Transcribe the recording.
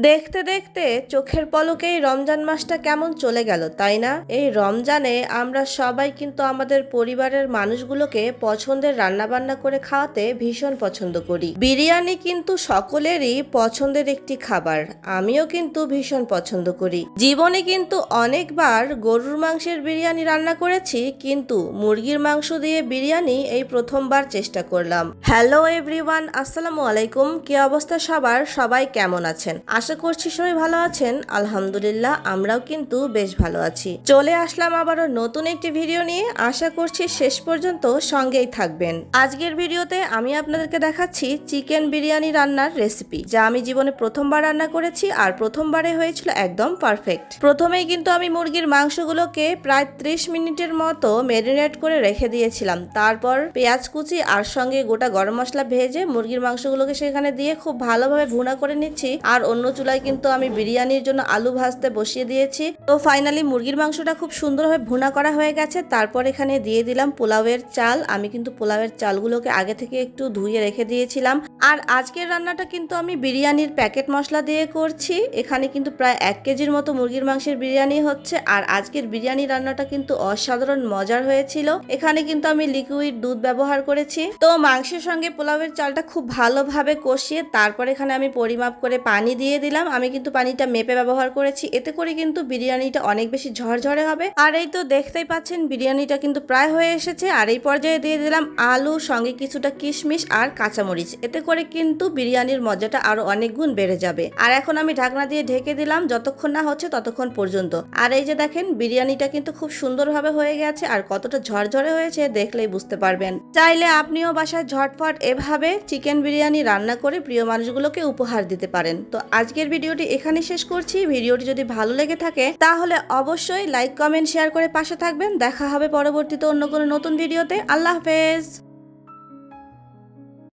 দেখতে দেখতে চোখের পলকেই রমজান মাসটা কেমন চলে গেল, তাই না? এই রমজানে আমরা সবাই কিন্তু আমাদের পরিবারের মানুষগুলোকে পছন্দের রান্নাবান্না করে খাওয়াতে ভীষণ পছন্দ করি। বিরিয়ানি কিন্তু সকলেরই পছন্দের একটি খাবার, আমিও কিন্তু ভীষণ পছন্দ করি। জীবনে কিন্তু অনেকবার গরুর মাংসের বিরিয়ানি রান্না করেছি, কিন্তু মুরগির মাংস দিয়ে বিরিয়ানি এই প্রথমবার চেষ্টা করলাম। হ্যালো এভরিওয়ান, আসসালামু আলাইকুম। কি অবস্থা সবার? সবাই কেমন আছেন? আশা করছি সবাই ভালো আছেন। আলহামদুলিল্লাহ, আমরাও কিন্তু বেশ ভালো আছি। চলে আসলাম আবারও নতুন একটি ভিডিও নিয়ে। আশা করছি শেষ পর্যন্ত সঙ্গেই থাকবেন। আজকের ভিডিওতে আমি আপনাদেরকে দেখাচ্ছি চিকেন বিরিয়ানি রান্নার রেসিপি, যা আমি জীবনে প্রথমবার রান্না করেছি আর প্রথমবারে হয়েছিল একদম পারফেক্ট। প্রথমেই কিন্তু আমি মুরগির মাংসগুলোকে প্রায় 30 মিনিটের মতো ম্যারিনেট করে রেখে দিয়েছিলাম। তারপর পেঁয়াজ কুচি আর সঙ্গে গোটা গরম মশলা ভেজে মুরগির মাংসগুলোকে সেখানে দিয়ে খুব ভালোভাবে ভুনা করে নিচ্ছি। আর অন্য চুলায় কিন্তু আমি বিরিয়ানির জন্য আলু ভাজতে বসিয়ে দিয়েছি। তো ফাইনালি মুরগির মাংসটা খুব সুন্দরভাবে ভুনা করা হয়ে গেছে। তারপর এখানে দিয়ে দিলাম পোলাওয়ের চাল। আমি কিন্তু পোলাওয়ের চালগুলোকে আগে থেকে একটু ধুয়ে রেখে দিয়েছিলাম। আর আজকের রান্নাটা কিন্তু আমি বিরিয়ানির প্যাকেট মশলা দিয়ে করছি। এখানে কিন্তু প্রায় 1 কেজির মতো মুরগির মাংসের বিরিয়ানি হচ্ছে। আর আজকের বিরিয়ানি রান্নাটা কিন্তু অসাধারণ মজার হয়েছিল। এখানে কিন্তু আমি লিকুইড দুধ ব্যবহার করেছি। তো মাংসের সঙ্গে পোলাওয়ের চালটা খুব ভালোভাবে কষিয়ে তারপর এখানে আমি পরিমাপ করে পানি দিয়ে দিলাম। আমি কিন্তু পানিটা মেপে ব্যবহার করেছি, এতে করে কিন্তু বিরিয়ানিটা অনেক বেশি ঝরঝরে হবে। আর এই তো দেখতেই পাচ্ছেন বিরিয়ানিটা কিন্তু প্রায় হয়ে এসেছে। আর এই পর্যায়ে দিয়ে দিলাম আলু, সঙ্গে কিছুটা কিশমিশ আর কাঁচামরিচ। এতে করে কিন্তু বিরিয়ানির মজাটা আরো অনেক গুণ বেড়ে যাবে। আর এখন আমি ঢাকনা দিয়ে ঢেকে দিলাম যতক্ষণ না হচ্ছে ততক্ষণ পর্যন্ত। আর এই যে দেখেন বিরিয়ানিটা কিন্তু খুব সুন্দরভাবে হয়ে গেছে। আর কতটা ঝরঝরে হয়েছে দেখলেই বুঝতে পারবেন। চাইলে আপনিও বাসায় ঝটপট এভাবে চিকেন বিরিয়ানি রান্না করে প্রিয় মানুষগুলোকে উপহার দিতে পারেন। তো আজকের ভিডিওটি এখানে শেষ করছি। ভিডিওটি যদি ভালো লেগে থাকে তাহলে অবশ্যই লাইক, কমেন্ট, শেয়ার করে পাশে থাকবেন। দেখা হবে পরবর্তীতে অন্য কোনো নতুন ভিডিওতে। আল্লাহ হাফেজ।